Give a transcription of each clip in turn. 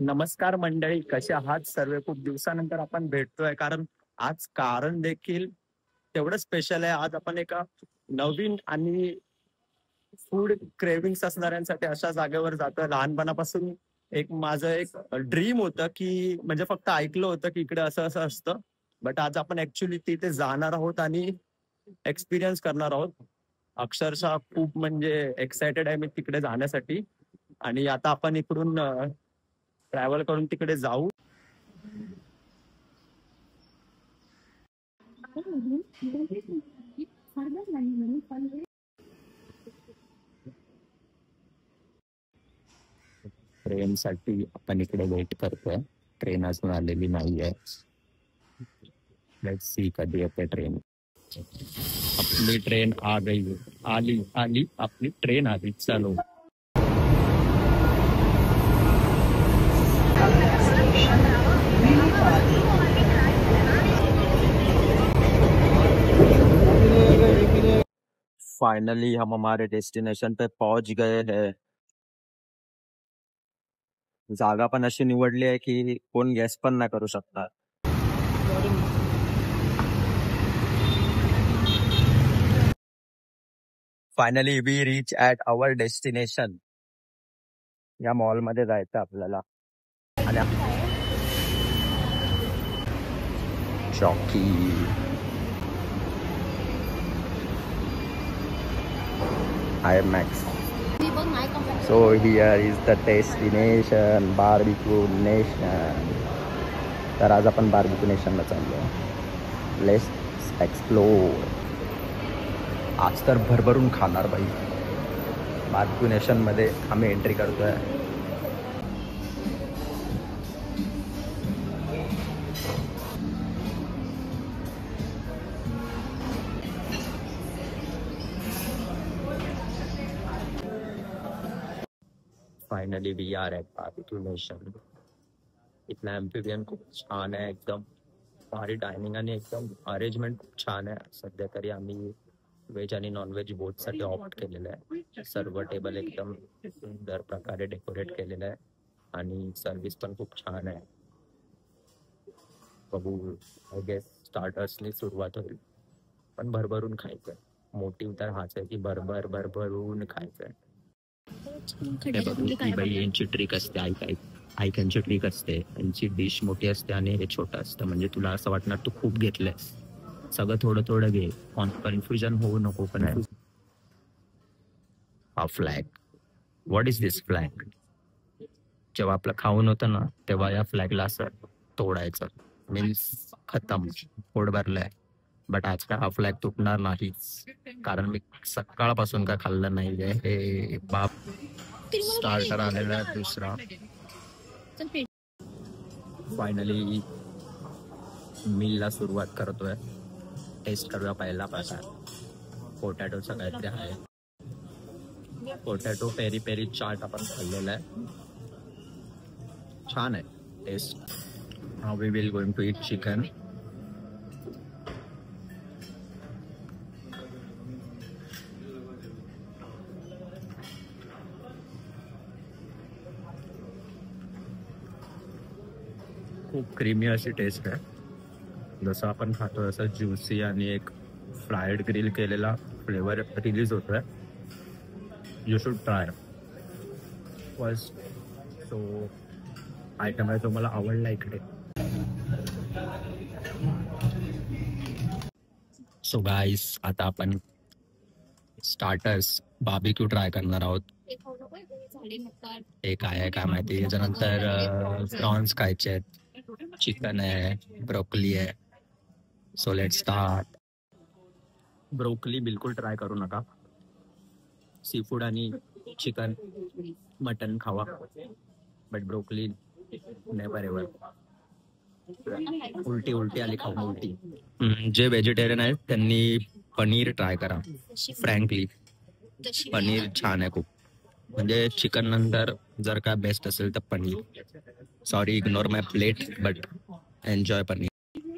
नमस्कार मंडळी, कसे आहात सर्व? खूप दिवसानंतर आपण भेटतोय, कारण आज कारण देखील तेवढं स्पेशल आहे. आज आपण एका नवीन आणि फूड क्रेविंग्स असणाऱ्यांसाठी अशा जागेवर जातोय. लहानपणापासून एक माझं एक ड्रीम होतं, की म्हणजे फक्त ऐकलं होतं की इकडे असं असं असतं. बट आज आपण ऍक्च्युली तिथे जाणार आहोत आणि एक्सपिरियन्स करणार आहोत. अक्षरशः खूप म्हणजे एक्सायटेड आहे मी तिकडे जाण्यासाठी. आणि आता आपण इकडून ट्रॅव्हल करून तिकडे जाऊ. ट्रेनसाठी आपण इकडे वेट करतोय. ट्रेन अजून आलेली नाहीये. लेट्स सी कधी येते ट्रेन. आपली ट्रेन आ गई. आली आली आपली ट्रेन आली. चलो. फाइनली हम हमारे डेस्टिनेशन पे पहुंच गए हैं. जागा पण अशी निवडली आहे की कोण गेस पण नाही करू शकणार. Finally we reach at our destination. या मॉल मध्ये जायचं आपल्याला. आणि चॉकी IMAX. So here is the destination, Barbecue Nation. तर आज आपण बार्बिक्यू नेशनला चाललो. Let's explore. आज तर भरभरून खाणार बाई. बार्बिक्यू नेशनमध्ये आम्ही एंट्री करतोय. Finally we are at Barbeque Nation. इथला एम्फिबियन खूप छान आहे, एकदम भारी डायनिंग आणि एकदम अरेंजमेंट खूप छान आहे. सध्या तरी आम्ही व्हेज आणि नॉनव्हेज बोथसाठी ऑप्ट केलेलं आहे. सर्व टेबल एकदम सुंदर प्रकारे डेकोरेट केलेलं आहे आणि सर्व्हिस पण खूप छान आहे. बघू, आय गेस स्टार्टर्सनी सुरुवात होईल, पण भरभरून खायचंय. मोटिव्ह तर हाच आहे की भरभरून खायचंय. यांची ट्रिक असते. ऐकायची ट्रिक असते. यांची डिश मोठी असते आणि हे छोटं असतं, म्हणजे तुला असं वाटणार तू खूप घेतलंयस. सगळं थोडं थोडं घे. कन्फ्युजन होऊ नको. पण हा flag, what is this flag? जेव्हा आपलं खाऊन होतं ना, तेव्हा या फ्लॅगला असं तोडायचं, मीन्स खतम, पोट भरलंय. बट आज का हा फ्लॅग तुटणार नाहीच, कारण मी सकाळपासून काय खाल्लं नाहीये. हे बाप. स्टार्टर आलेला आहे दुसरा. फायनली मीलला सुरुवात करतोय. टेस्ट करूया पहिला प्रकार. पोटॅटोचा काहीतरी आहे. पोटॅटो पेरी पेरी चाट आपण खाल्लेला आहे. छान आहे taste. Now we will going to eat chicken. खूप क्रीमी अशी टेस्ट आहे. जसं आपण खातो तसं ज्युसी आणि एक फ्राईड ग्रिल केलेला फ्लेवर रिलीज होतोय. You should try. फर्स्ट तो आयटम आहे तो मला आवडला इकडे. सो गाईस, आता आपण स्टार्टर्स बार्बिक्यू ट्राय करणार आहोत. एक आहे काय माहिती. त्याच्यानंतर प्रॉन्स खायचे आहेत, चिकन आहे, ब्रोकली आहे. So let start. ब्रोकली बिलकुल ट्राय करू नका. सी फूड आणि चिकन मटन खावा, बट ब्रोकली नेव्हर एव्हर. उलटी आली खाऊन उलटी. जे व्हेजिटेरियन आहेत त्यांनी पनीर ट्राय करा. फ्रँकली पनीर छान आहे खूप. म्हणजे चिकन नंतर जर का बेस्ट असेल तर paneer. Sorry, ignore my plate, but enjoy paneer.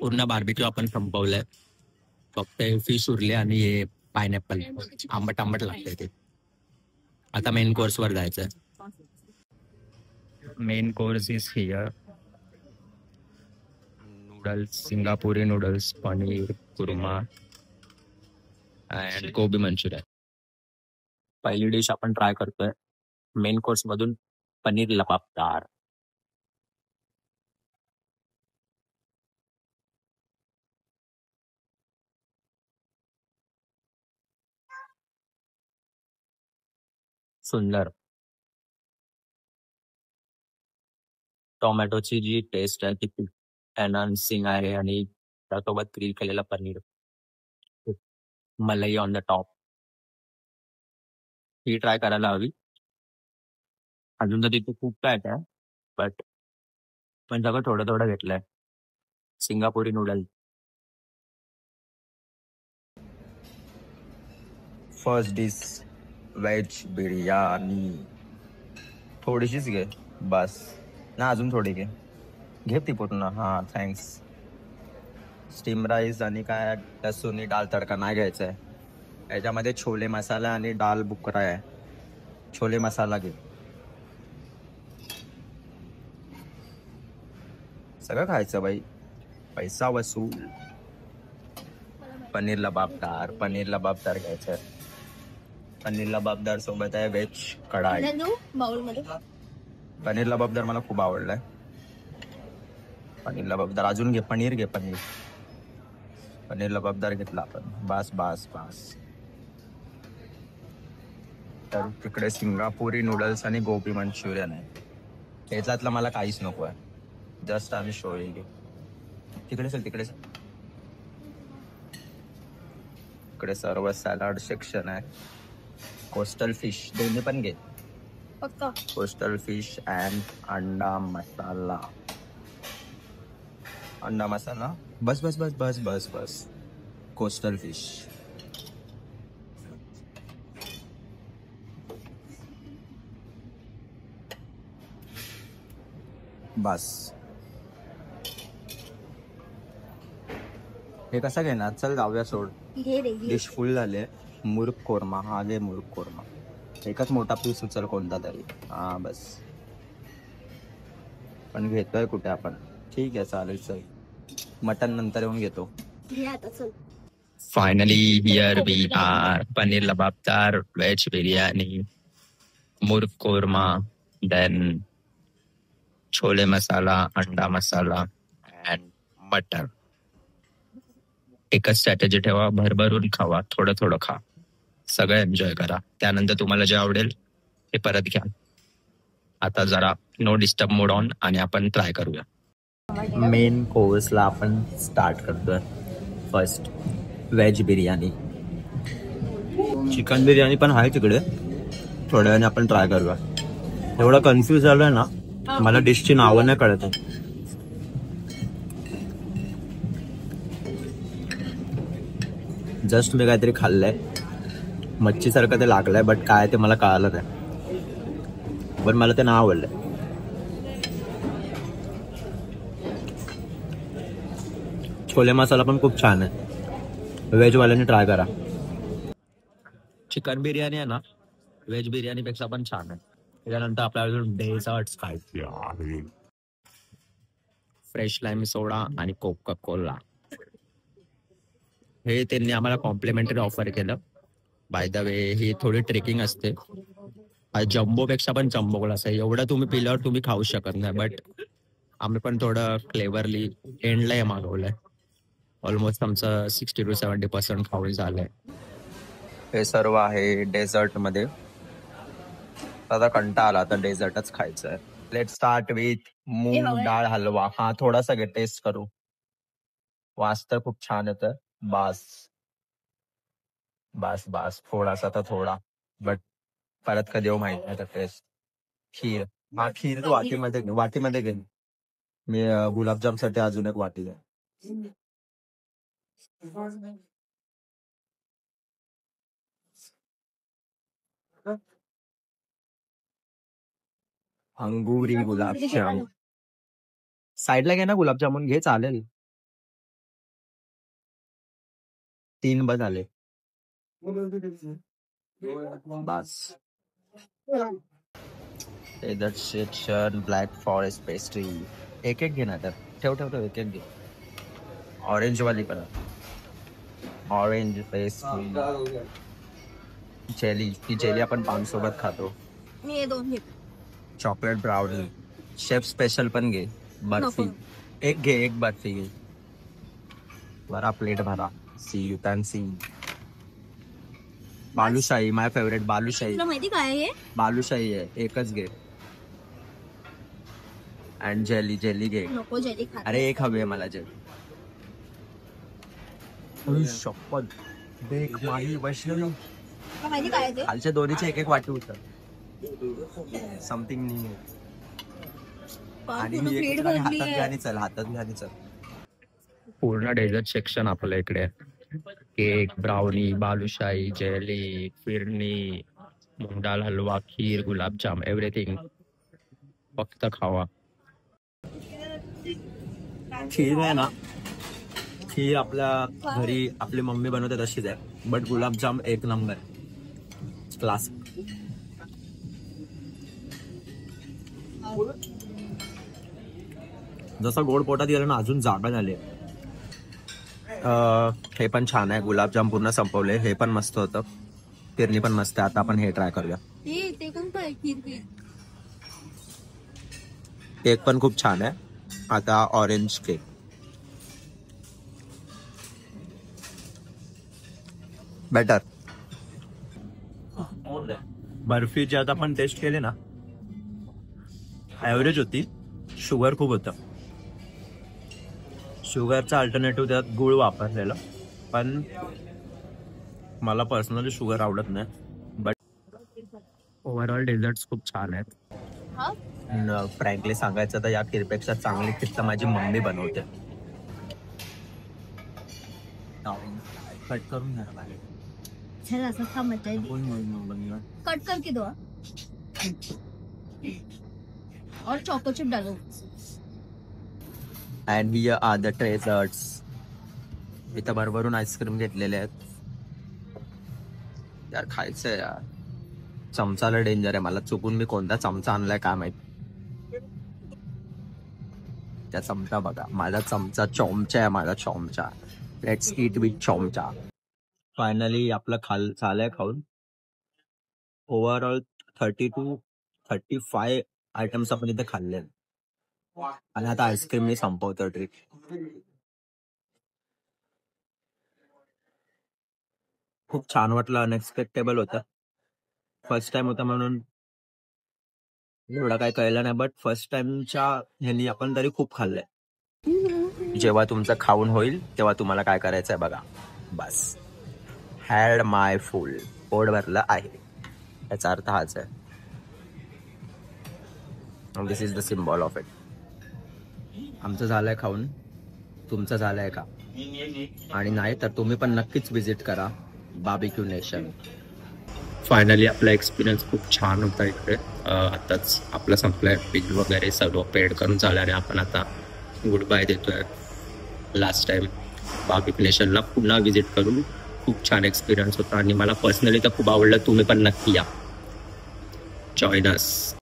पूर्ण बार्बिक्यू आपण संपवलंय. फक्त फिश उरले आणि हे पायनॅपल आंबट लागतंय ते. आता मेन कोर्स वर जायचंय. Main course is here. Noodles, Singapuri noodles, paneer kurma and gobi Manchurian. पहिली डिश आपण ट्राय करतोय मेन कोर्स मधून पनीर लबाबदार. सुंदर. टोमॅटोची जी टेस्ट आहे ती खूप एनहान्सिंग आहे आणि त्यासोबत ग्रिल केलेलं पनीर, मलाई on the top. He try करायला हवी. अजून तर तिथे खूप काय आहे बट पण सगळं थोडं थोडं घेतलंय. Singapuri noodle. First dish veg biryani. थोडीशीच घे बस. ना अजून थोडी घे. घे ती पूर्ण. हा थँक्स. स्टीम राईस आणि काय लसूणी डाळ तडका नाही घ्यायचा आहे. याच्यामध्ये छोले मसाला आणि डाल बुकरा आहे. छोले मसाला घे. सगळं खायचं बाई. पैसा वसूल. पनीर लबाबदार घ्यायचं. पनीर लबाबदार सोबत आहे व्हेज कढाई. पनीर लबाबदार मला खूप आवडलाय. पनीर लबाबदार अजून घे. पनीर घे. पनीर लबाबदार घेतला आपण. बास बास बास. तर तिकडे सिंगापुरी नूडल्स आणि गोबी मंचुरियन आहे. याच्यातलं मला काहीच नको आहे. जस्ट आम्ही शोईल घे. तिकडे इकडे सर्व सॅलड सेक्शन आहे. कोस्टल फिश दोन्ही पण घे. कोस्टल फिश अँड अंडा मसाला. बस. Coastal fish. बस. हे कसं घेणार? चल जाऊया. सोड. डिश फुल झाले. मुर्ग कोरमा. हा घे मुर्ग कोरमा. एकच मोठा पीस उचल कोणता तरी. हा बस. पण घेतोय कुठे आपण? ठीक आहे चालेल. चल मटन नंतर येऊन घेतो. Finally here we are. Paneer lababdar, veg biryani, murg korma, then chole मसाला, अंडा मसाला अँड मटर. एकच स्ट्रॅटेजी ठेवा. भरभरून खावा. थोडं थोडं खा. सगळं एन्जॉय करा. त्यानंतर तुम्हाला जे आवडेल ते परत घ्या. आता जरा नो डिस्टर्ब मोड ऑन आणि आपण ट्राय करूया. मेन कोर्सला आपण स्टार्ट करतोय. First veg biryani. Chicken biryani पण आहे तिकडे. थोड्या वेळाने आपण ट्राय करूया. एवढं कन्फ्यूज झालोय ना, मला डिशची नावं नाही कळत. जस्ट मी काहीतरी खाल्लंय. मच्छी सारखं ते लागलंय बट काय ते मला कळालं नाही. पण मला ते नाव आवडलंय. छोले मसाला पण खूप छान आहे. व्हेजवाल्यांनी ट्राय करा. चिकन बिर्याणी आहे ना, व्हेज बिर्याणी पेक्षा पण छान आहे. त्याच्यानंतर आपल्याला डेझर्ट्स खायचे आहे. फ्रेश लाईम सोडा आणि कोका कोला. हे त्यांनी आम्हाला कॉम्प्लिमेंटरी ऑफर केलं. बाय द वे ही थोडी ट्रेकिंग असते. जम्बो पेक्षा पण जम्बो ग्लास आहे. एवढं तुम्ही पिल्यावर तुम्ही खाऊ शकत नाही. बट आम्ही पण थोडं क्लेवरली एंडला हे मागवलंय. ऑलमोस्ट आमचं 60 to 70% खाऊन झालंय. हे सर्व आहे डेझर्ट मध्ये. आता कंटाळा आला. आता डेझर्टच खायचं आहे. लेट स्टार्ट विथ मूग डाळ हलवा. हा थोडासा घे. टेस्ट करू. वास तर खूप छान येतं. बास बास बास. थोडासा तर थोडा. बट परत कधी येऊ माहित नाही. तर टेस्ट. खीर. हा खीर तू वाटीमध्ये घे. मी गुलाबजाम साठी अजून एक वाटी घे. अंगुरी गुलाबजाम. साईडला घे ना गुलाबजामुन. घे चालेल. 3 बस आले. बस. Dessert section, black forest pastry. एक एक घे ना तर. ठेव ठेव ठेव, एक एक घे. ऑरेंज वाली पण. Orange pastry, jelly. ती जेली आपण पान सोबत खातो. मी हे 2 घेते. चॉकलेट ब्राउनी, शेफ स्पेशल पण घे. बर्फी नको. एक घे, एक बर्फी घे. भरा प्लेट भरा. See you can see. Balushahi, my favourite balushahi. तुला माहिती काय आहे हे? बालुशाही आहे, एकच घे. अँड जेली, जेली घे. नको जेली खा. अरे एक हवी आहे मला जेली. शपथ. देख माझी वैष्णवी. तुला माहिती काय आहे ते? खालच्या दोन्हीचे एक एक वाटी होतं. Something new. आणि पूर्ण ही प्लेट एक भरली हातात आहे. घ्या आणि चल, हातात घ्या आणि चल. पूर्ण डेझर्ट सेक्शन आपल्या इकडे. केक, ब्राउनी, बालुशाही, जेली, फिरणी, मूग डाळ हलवा, खीर, गुलाबजाम, एव्हरीथिंग. फक्त खावा. खीर आहे ना, खीर आपल्या घरी आपली मम्मी बनवते तशीच आहे. बट गुलाबजाम एक नंबर क्लास. जसं गोड पोटात गेलं ना अजून जागा झाली. हे पण छान आहे. गुलाबजाम पूर्ण संपवले. हे पण मस्त होतं. फिरणी पण मस्त आहे. आता आपण हे ट्राय करूया. ते कोणतं आहे? खीर. केक पण खूप छान आहे. आता ऑरेंज केक. बेटर. बर्फीची आता आपण टेस्ट केली ना, ॲव्हरेज होती. शुगर खूप होतं. शुगरचा अल्टरनेटिव्ह त्यात गुळ वापरलेलं. पण मला पर्सनली शुगर आवडत नाही. बट ओव्हरऑल डेझर्ट्स खूप छान आहेत. फ्रँकली सांगायचं तर या खीरपेक्षा चांगली खीर तर माझी मम्मी बनवते. कट करून घ्या बाहेर. चल असं खा, मजा येईल. कट करके दो और चोको चिप डालो. And here are the desserts. इथं भरभरून आईस्क्रीम घेतलेले आहेत. यार खायचंय यार. चमचाला डेंजर आहे. मला चुकून मी कोणता चमचा आणलाय काय माहित. त्या चमचा बघा, माझा चमचा चोमचा आहे. माझा चोमचा. लेट्स ईट विथ चोमचा. फायनली आपलं झालंय खाऊन. ओव्हरऑल 30 to 35 आयटम्स आपण इथे खाल्ले. आणि आता आईस्क्रीम मी संपवतो ट्रिप. खूप छान वाटलं. अनएक्सपेक्टेबल होतं. फर्स्ट टाइम होता म्हणून एवढं काय कळलं नाही. बट फर्स्ट टाइमच्या ह्यांनी आपण तरी खूप खाल्लंय. जेव्हा तुमचं खाऊन होईल तेव्हा तुम्हाला काय करायचंय बघा. बस हॅड माय फुल. पोट भरलं आहे याचा अर्थ हाच आहे. This is the symbol of it. आमचं झालंय खाऊन. तुमचं झालंय का? आणि नाही तर तुम्ही पण नक्कीच विजिट करा बार्बेक्यू नेशन. फायनली आपला एक्सपिरियन्स खूप छान होता इकडे. आताच आपलं संपलंय. बिल वगैरे सर्व पेड करून झाल्याने आपण आता गुड बाय देतोय. लास्ट टाइम बार्बेक्यू नेशनला पुन्हा विजिट करून खूप छान एक्सपिरियन्स होता आणि मला पर्सनली तर खूप आवडलं. तुम्ही पण नक्की या. जॉईन अस.